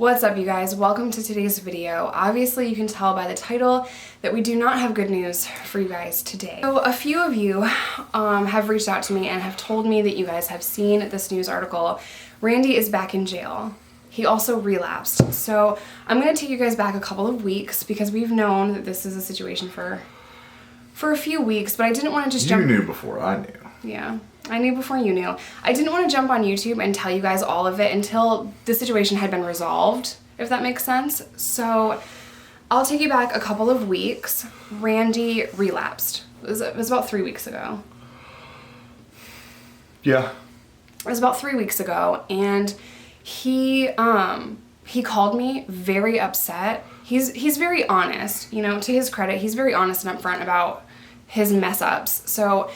What's up, you guys? Welcome to today's video. Obviously, you can tell by the title that we do not have good news for you guys today. So a few of you have reached out to me and have told me that you guys have seen this news article. Randy is back in jail. He also relapsed. So I'm going to take you guys back a couple of weeks because we've known that this is a situation for a few weeks, but I didn't want to just jump. You knew before I knew. Yeah. I knew before you knew. I didn't want to jump on YouTube and tell you guys all of it until the situation had been resolved, if that makes sense. So I'll take you back a couple of weeks. Randy relapsed. It was about 3 weeks ago. Yeah. It was about 3 weeks ago, and he called me very upset. He's very honest, you know, to his credit. He's very honest and upfront about his mess ups. So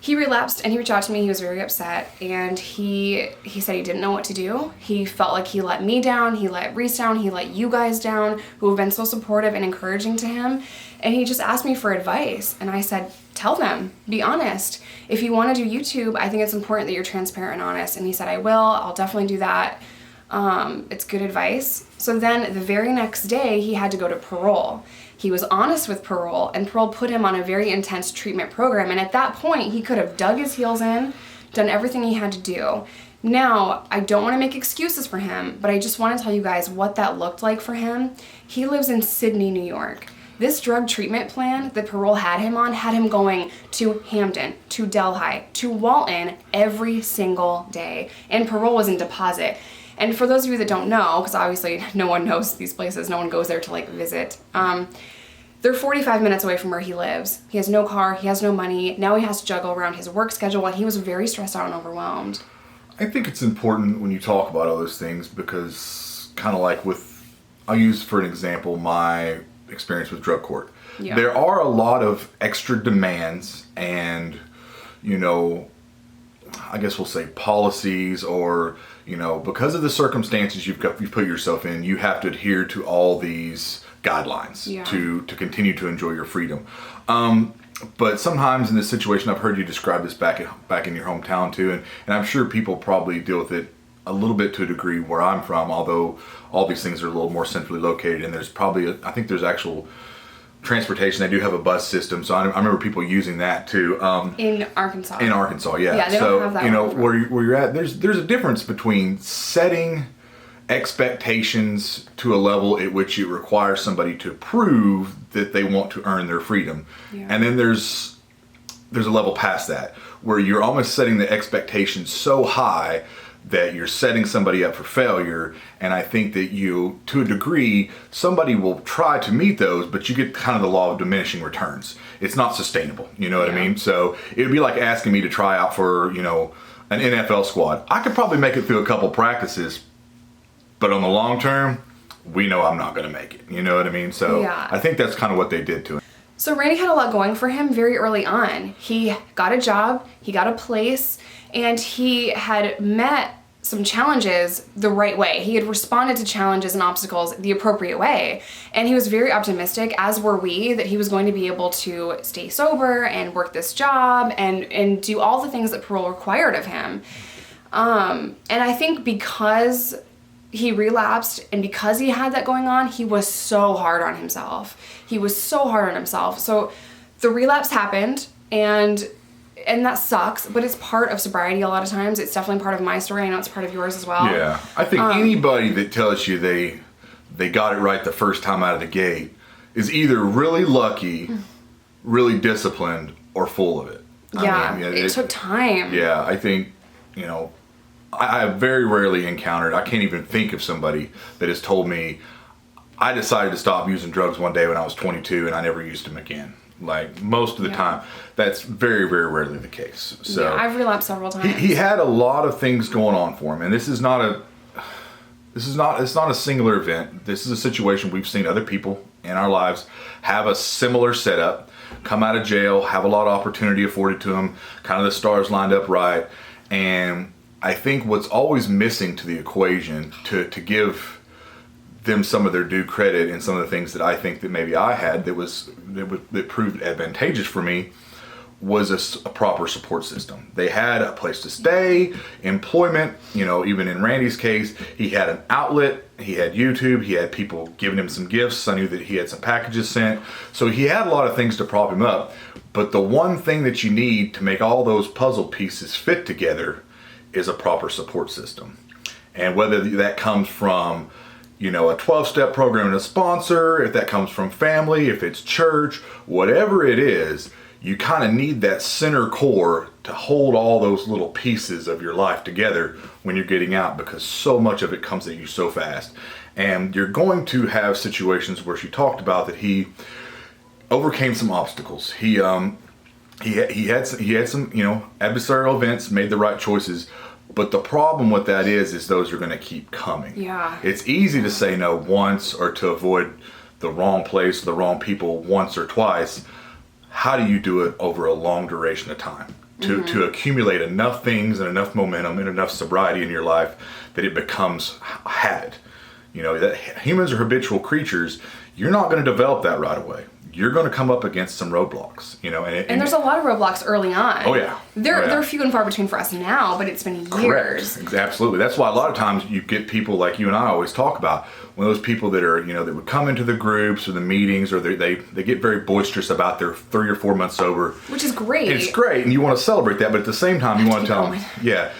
he relapsed and he reached out to me. He was very upset, and he said he didn't know what to do. He felt like he let me down, he let Reese down, he let you guys down, who have been so supportive and encouraging to him. And he just asked me for advice, and I said, tell them, be honest. If you want to do YouTube, I think it's important that you're transparent and honest. And he said, I will, I'll definitely do that. It's good advice. So then the very next day, he had to go to parole. He was honest with parole, and parole put him on a very intense treatment program. And at that point, he could have dug his heels in, done everything he had to do. Now, I don't want to make excuses for him, but I just want to tell you guys what that looked like for him. He lives in Sydney, New York. This drug treatment plan that parole had him on had him going to Hampton, to Delhi, to Walton every single day. And parole was in deposit. And for those of you that don't know, because obviously no one knows these places, no one goes there to like visit, they're 45 minutes away from where he lives. He has no car, he has no money, now he has to juggle around his work schedule, and he was very stressed out and overwhelmed. I think it's important when you talk about all those things because kind of like I'll use for an example my experience with drug court. Yeah. There are a lot of extra demands and, you know, I guess we'll say policies or, you know, because of the circumstances you've put yourself in, you have to adhere to all these guidelines to continue to enjoy your freedom. But sometimes in this situation, I've heard you describe this back in your hometown too, and I'm sure people probably deal with it a little bit to a degree where I'm from, although all these things are a little more centrally located, and there's probably, I think there's actual transportation. They do have a bus system, so I remember people using that too. In Arkansas. In Arkansas, yeah. Yeah, they don't have that. You know, where you're at, there's a difference between setting expectations to a level at which it requires somebody to prove that they want to earn their freedom, and then there's a level past that where you're almost setting the expectations so high that you're setting somebody up for failure. And I think that you, to a degree, somebody will try to meet those, but you get kind of the law of diminishing returns. It's not sustainable, you know what I mean? So it would be like asking me to try out for, you know, an NFL squad. I could probably make it through a couple practices, but on the long term, we know I'm not going to make it, you know what I mean? So I think that's kind of what they did to him. So Randy had a lot going for him very early on. He got a job, he got a place, and he had met some challenges the right way. He had responded to challenges and obstacles the appropriate way. And he was very optimistic, as were we, that he was going to be able to stay sober and work this job and do all the things that parole required of him. And I think because he relapsed and because he had that going on, he was so hard on himself. So the relapse happened, and that sucks, but it's part of sobriety a lot of times. It's definitely part of my story. I know it's part of yours as well. Yeah, I think anybody that tells you they got it right the first time out of the gate is either really lucky, really disciplined, or full of it. I mean, it took time. Yeah, I think, you know, I have very rarely encountered, I can't even think of somebody that has told me, I decided to stop using drugs one day when I was 22 and I never used them again. Like most of the time, that's very, very rarely the case. So I've relapsed several times. He had a lot of things going on for him, and it's not a singular event. This is a situation we've seen other people in our lives have a similar setup, come out of jail, have a lot of opportunity afforded to them, kind of the stars lined up right. And I think what's always missing to the equation to give them some of their due credit and some of the things that I think that maybe I had that proved advantageous for me was a proper support system. They had a place to stay, employment, even in Randy's case, he had an outlet, he had YouTube, he had people giving him some gifts. I knew that he had some packages sent. So he had a lot of things to prop him up. But the one thing that you need to make all those puzzle pieces fit together is a proper support system. And whether that comes from, a 12-step program and a sponsor, if that comes from family, if it's church, whatever it is, you kind of need that center core to hold all those little pieces of your life together when you're getting out, because so much of it comes at you so fast. And you're going to have situations where she talked about that he overcame some obstacles. He had some adversarial events, made the right choices. But the problem with that is those are going to keep coming. Yeah. It's easy to say no once or to avoid the wrong place, the wrong people once or twice. How do you do it over a long duration of time to accumulate enough things and enough momentum and enough sobriety in your life that it becomes a habit? That humans are habitual creatures. You're not going to develop that right away. You're going to come up against some roadblocks, and there's a lot of roadblocks early on. Oh yeah. They're few and far between for us now, but it's been years. Correct. Absolutely. That's why a lot of times you get people like you and I always talk about, one of those people that are, that would come into the groups or the meetings, or they get very boisterous about their 3 or 4 months sober. Which is great. It's great, and you want to celebrate that, but at the same time you want to tell them,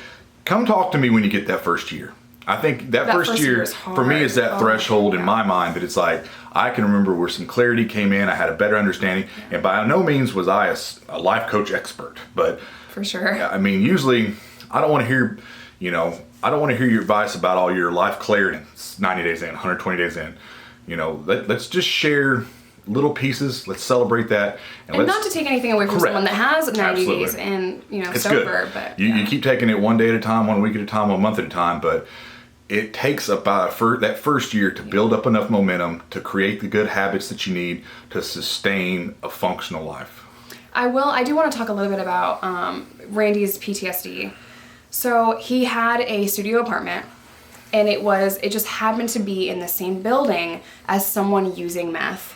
come talk to me when you get that first year. I think that first year for me is that threshold in my mind that it's like, I can remember where some clarity came in, I had a better understanding, and by no means was I a life coach expert, but for sure. I mean, usually I don't want to hear, your advice about all your life clarity 90 days in, 120 days in. Let's just share little pieces. Let's celebrate that. And not to take anything away from someone that has 90 days and, it's sober, good. But you keep taking it one day at a time, 1 week at a time, 1 month at a time, but it takes about that first year to build up enough momentum to create the good habits that you need to sustain a functional life. I do want to talk a little bit about Randy's PTSD. So he had a studio apartment, and it just happened to be in the same building as someone using meth.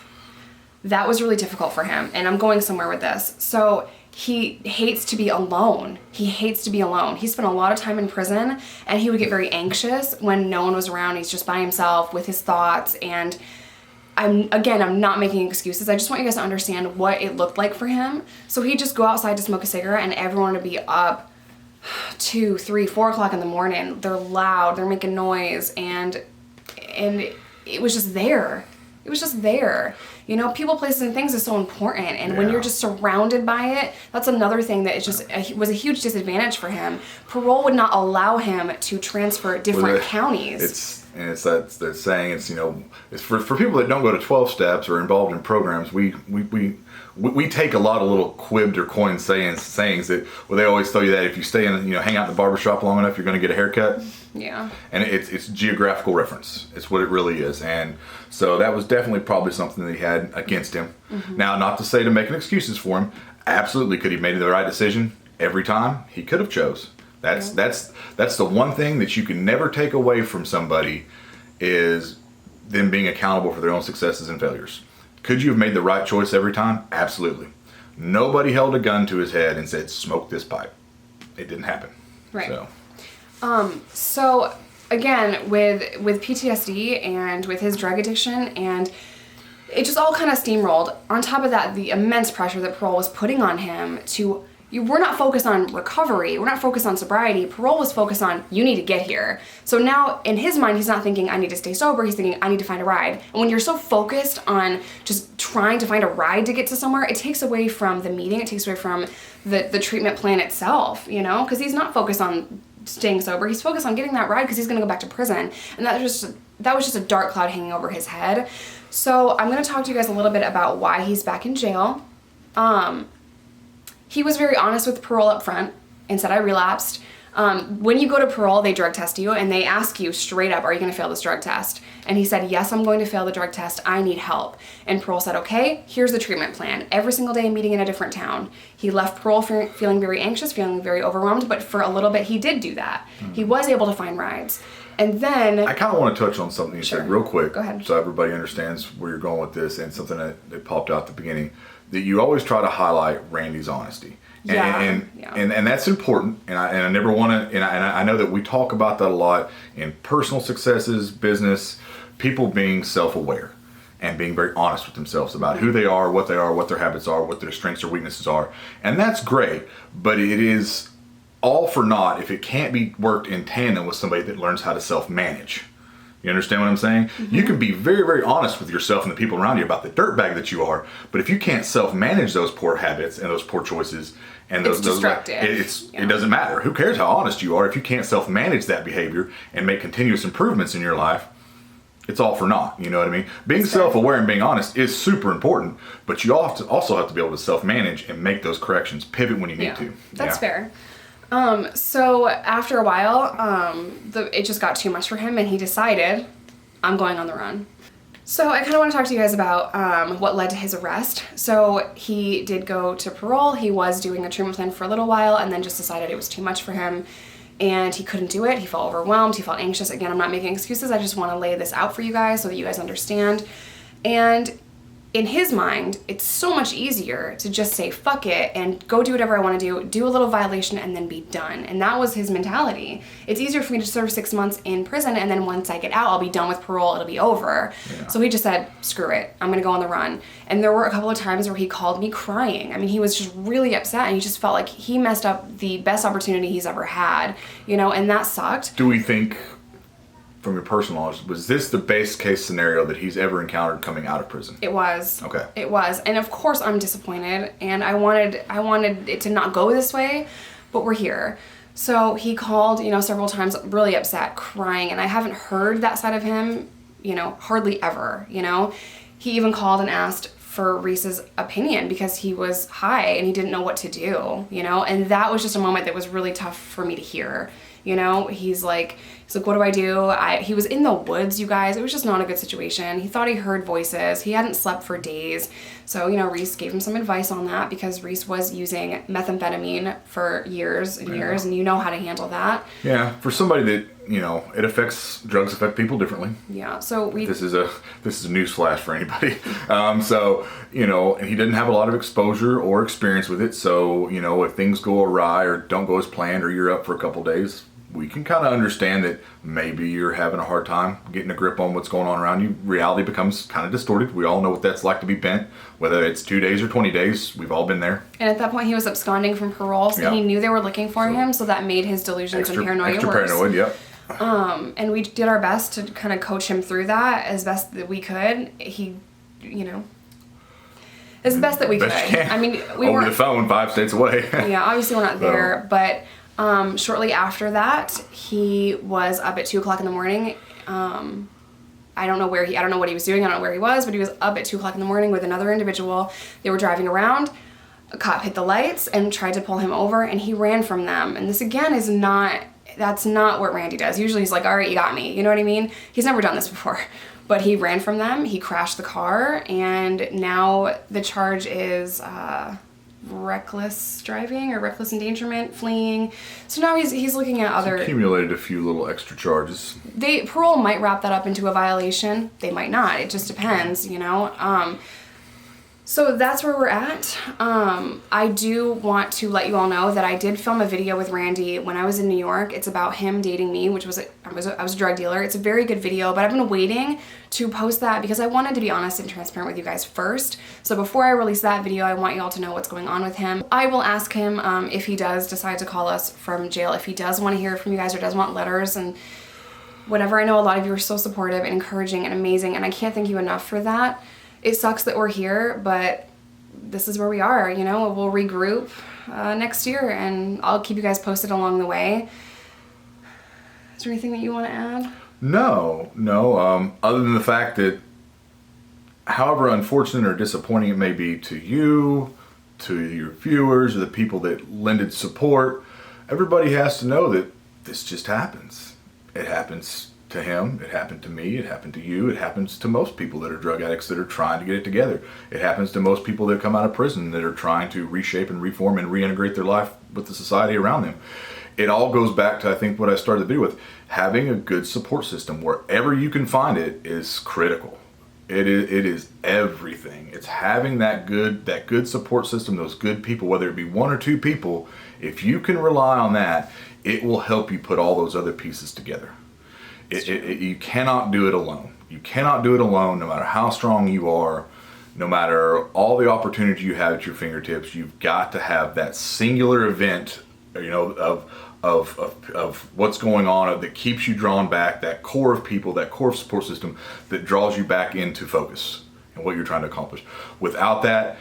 That was really difficult for him, and I'm going somewhere with this. So he hates to be alone. He spent a lot of time in prison, and he would get very anxious when no one was around. He's just by himself with his thoughts, and I'm not making excuses. I just want you guys to understand what it looked like for him. So he'd just go outside to smoke a cigarette, and everyone would be up 2, 3, 4 o'clock in the morning. They're loud, they're making noise, and it was just there. People, places, and things is so important, and when you're just surrounded by it, that's another thing that was a huge disadvantage for him. Parole would not allow him to transfer different counties. It's they're saying it's for people that don't go to 12 steps or involved in programs. We take a lot of little quibbed or coined sayings that they always tell you that if you stay in hang out in the barbershop long enough, you're going to get a haircut. Yeah. And it's geographical reference. It's what it really is. And so that was definitely probably something that he had against him. Mm-hmm. Now, not to say to make excuses for him. Absolutely, could he made the right decision every time? He could have chose. That's the one thing that you can never take away from somebody is them being accountable for their own successes and failures. Could you have made the right choice every time? Absolutely. Nobody held a gun to his head and said, smoke this pipe. It didn't happen. Right. So again, with PTSD and with his drug addiction, and it just all kind of steamrolled. On top of that, the immense pressure that parole was putting on him we're not focused on recovery. We're not focused on sobriety. Parole was focused on, you need to get here. So now, in his mind, he's not thinking, I need to stay sober. He's thinking, I need to find a ride. And when you're so focused on just trying to find a ride to get to somewhere, it takes away from the meeting. It takes away from the treatment plan itself, because he's not focused on staying sober. He's focused on getting that ride because he's going to go back to prison. And that was just a dark cloud hanging over his head. So I'm going to talk to you guys a little bit about why he's back in jail. He was very honest with parole up front and said, I relapsed. When you go to parole, they drug test you, and they ask you straight up, are you going to fail this drug test? And he said, yes, I'm going to fail the drug test. I need help. And parole said, okay, here's the treatment plan. Every single day meeting in a different town. He left parole feeling very anxious, feeling very overwhelmed, but for a little bit he did do that. Mm-hmm. He was able to find rides. And then I kind of want to touch on something you said real quick. Go ahead. So everybody understands where you're going with this, and something that popped out at the beginning. that you always try to highlight Randy's honesty. And that's important. And I never want to, and I know that we talk about that a lot in personal successes, business, people being self-aware and being very honest with themselves about who they are, what their habits are, what their strengths or weaknesses are. And that's great, but it is all for naught if it can't be worked in tandem with somebody that learns how to self-manage. You understand what I'm saying? Mm-hmm. You can be very, very honest with yourself and the people around you about the dirtbag that you are, but if you can't self-manage those poor habits and those poor choices, and it's destructive. It doesn't matter. Who cares how honest you are if you can't self-manage that behavior and make continuous improvements in your life? It's all for naught. You know what I mean? Being self-aware and being honest is super important, but you also have to be able to self-manage and make those corrections, pivot when you need to. That's fair. So after a while, it just got too much for him, and he decided, I'm going on the run. So I kind of want to talk to you guys about what led to his arrest. So he did go to parole. He was doing a treatment plan for a little while, and then just decided it was too much for him, and he couldn't do it. He felt overwhelmed. He felt anxious. Again, I'm not making excuses. I just want to lay this out for you guys so that you guys understand. And in his mind, it's so much easier to just say, fuck it, and go do whatever I want to do a little violation, and then be done. And that was his mentality. It's easier for me to serve 6 months in prison, and then once I get out, I'll be done with parole, it'll be over. Yeah. So he just said, screw it, I'm gonna go on the run. And there were a couple of times where he called me crying. I mean, he was just really upset, and he just felt like he messed up the best opportunity he's ever had, and that sucked. Do we think, from your personal knowledge, was this the best case scenario that he's ever encountered coming out of prison? It was. Okay. It was. And of course I'm disappointed, and I wanted it to not go this way, but we're here. So he called, several times, really upset, crying, and I haven't heard that side of him, hardly ever, He even called and asked for Reese's opinion because he was high and he didn't know what to do, and that was just a moment that was really tough for me to hear. He's like, what do I do? He was in the woods, you guys. It was just not a good situation. He thought he heard voices. He hadn't slept for days. So, Reese gave him some advice on that because Reese was using methamphetamine for years and years, and you know how to handle that. Yeah, for somebody that, drugs affect people differently. Yeah, so This is a news flash for anybody. He didn't have a lot of exposure or experience with it. So, if things go awry or don't go as planned or you're up for a couple days, we can kind of understand that maybe you're having a hard time getting a grip on what's going on around you. Reality becomes kind of distorted. We all know what that's like to be bent, whether it's 2 days or 20 days. We've all been there. And at that point, he was absconding from parole, so he knew they were looking for him, so that made his delusions and paranoia extra worse. Paranoid, yep. And we did our best to kind of coach him through that as best that we could. As best that we could. I mean, we over the phone 5 states away. Yeah, obviously we're not there, but shortly after that, he was up at 2:00 in the morning. I don't know what he was doing. I don't know where he was, but he was up at 2:00 in the morning with another individual. They were driving around. A cop hit the lights and tried to pull him over, and he ran from them. And this again that's not what Randy does. Usually he's like, all right, you got me. You know what I mean? He's never done this before. But he ran from them. He crashed the car, and now the charge is reckless driving or reckless endangerment, fleeing. So now he's looking at other... accumulated a few little extra charges. Parole might wrap that up into a violation. They might not. It just depends, So that's where we're at. I do want to let you all know that I did film a video with Randy when I was in New York. It's about him dating me, which was I was a drug dealer. It's a very good video, but I've been waiting to post that because I wanted to be honest and transparent with you guys first. So before I release that video, I want you all to know what's going on with him. I will ask him if he does decide to call us from jail, if he does want to hear from you guys or does want letters and whatever. I know a lot of you are so supportive and encouraging and amazing, and I can't thank you enough for that. It sucks that we're here, but this is where we are, We'll regroup next year, and I'll keep you guys posted along the way. Is there anything that you want to add? No. Other than the fact that however unfortunate or disappointing it may be to you, to your viewers, or the people that lended support, everybody has to know that this just happens. It happens to him, it happened to me, it happened to you, it happens to most people that are drug addicts that are trying to get it together. It happens to most people that come out of prison that are trying to reshape and reform and reintegrate their life with the society around them. It all goes back to, I think, what I started the video with. Having a good support system wherever you can find it is critical. It is everything. It's having that good support system, those good people, whether it be one or two people. If you can rely on that, it will help you put all those other pieces together. You cannot do it alone. You cannot do it alone, no matter how strong you are, no matter all the opportunities you have at your fingertips. You've got to have that singular event, of what's going on that keeps you drawn back, that core of people, that core of support system that draws you back into focus and what you're trying to accomplish. Without that,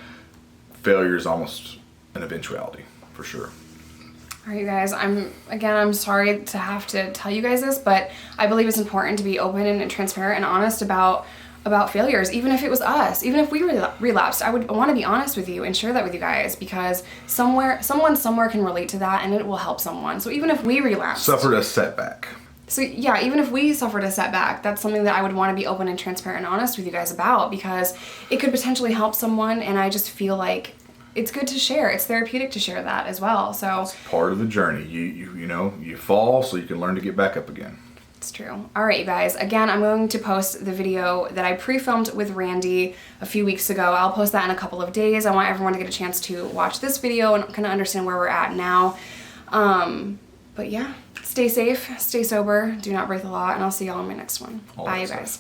failure is almost an eventuality, for sure. All right, you guys, I'm sorry to have to tell you guys this, but I believe it's important to be open and transparent and honest about failures, even if it was us, even if we relapsed. I would want to be honest with you and share that with you guys, because someone somewhere can relate to that and it will help someone. So even if we relapsed, Suffered a setback. So yeah, even if we suffered a setback, that's something that I would want to be open and transparent and honest with you guys about, because it could potentially help someone, and I just feel like it's good to share. It's therapeutic to share that as well. So It's part of the journey. You fall so you can learn to get back up again. it's true. All right, you guys. Again, I'm going to post the video that I pre-filmed with Randy a few weeks ago. I'll post that in a couple of days. I want everyone to get a chance to watch this video and kind of understand where we're at now. But yeah, stay safe, stay sober, do not break the law, and I'll see y'all in my next one. Bye, you guys.